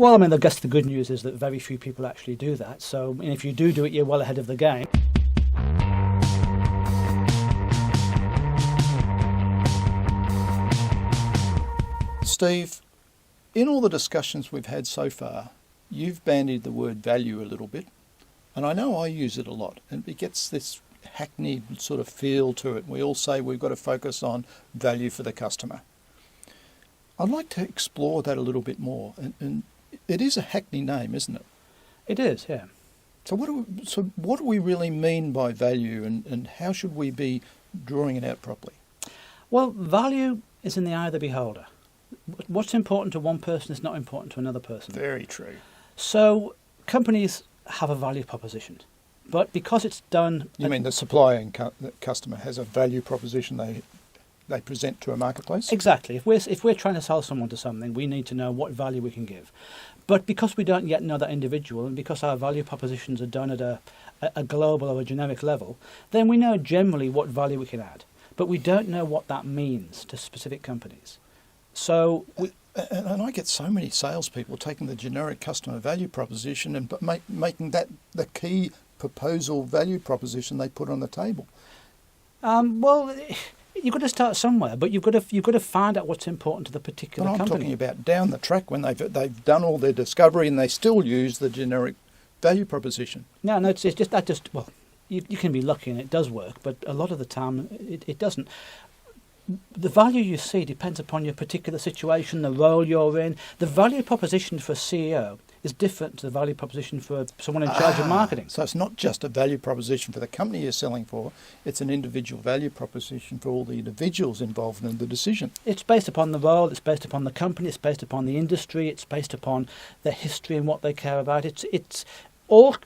Well, I mean, I guess the good news is that very few people actually do that. So if you do it, you're well ahead of the game. Steve, in all the discussions we've had so far, you've bandied the word value a little bit, and I know I use it a lot, and it gets this hackneyed sort of feel to it. We all say we've got to focus on value for the customer. I'd like to explore that a little bit more, and it is a hackney name, isn't it? It is, yeah. So what do we really mean by value, and how should we be drawing it out properly? Well, value is in the eye of the beholder. What's important to one person is not important to another person. Very true. So companies have a value proposition, but because it's done... You mean the supplier and the customer has a value proposition they present to a marketplace? Exactly. If we're trying to sell someone to something, we need to know what value we can give. But because we don't yet know that individual, and because our value propositions are done at a global or a generic level, then we know generally what value we can add. But we don't know what that means to specific companies. So and I get so many salespeople taking the generic customer value proposition and making that the key proposal value proposition they put on the table. Well, you've got to start somewhere, but you've got to find out what's important to the particular company. But I'm talking about down the track when they've done all their discovery and they still use the generic value proposition. No, it's just that. Well, you can be lucky and it does work, but a lot of the time it doesn't. The value you see depends upon your particular situation, the role you're in. The value proposition for a CEO is different to the value proposition for someone in charge of marketing. So it's not just a value proposition for the company you're selling for, it's an individual value proposition for all the individuals involved in the decision. It's based upon the role, it's based upon the company, it's based upon the industry, it's based upon their history and what they care about. It's all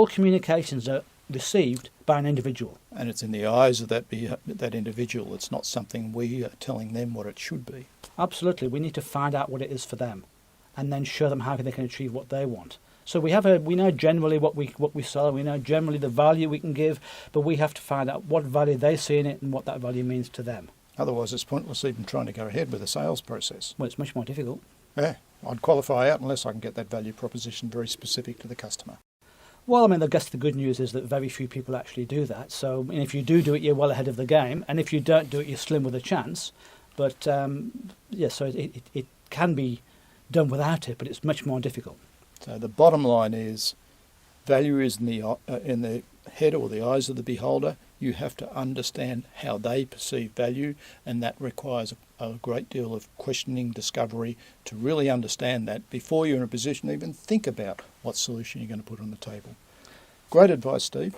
communications are received by an individual. And it's in the eyes of that individual. It's not something we are telling them what it should be. Absolutely. We need to find out what it is for them and then show them how they can achieve what they want. So we know generally what we sell, we know generally the value we can give, but we have to find out what value they see in it and what that value means to them. Otherwise it's pointless even trying to go ahead with the sales process. Well, it's much more difficult. Yeah, I'd qualify out unless I can get that value proposition very specific to the customer. Well, I mean, I guess the good news is that very few people actually do that. So if you do it, you're well ahead of the game. And if you don't do it, you're slim with a chance. But, so it can be done without it, but it's much more difficult. So the bottom line is value is in the head or the eyes of the beholder. You have to understand how they perceive value, and that requires a great deal of questioning, discovery, to really understand that before you're in a position to even think about what solution you're going to put on the table. Great advice, Steve.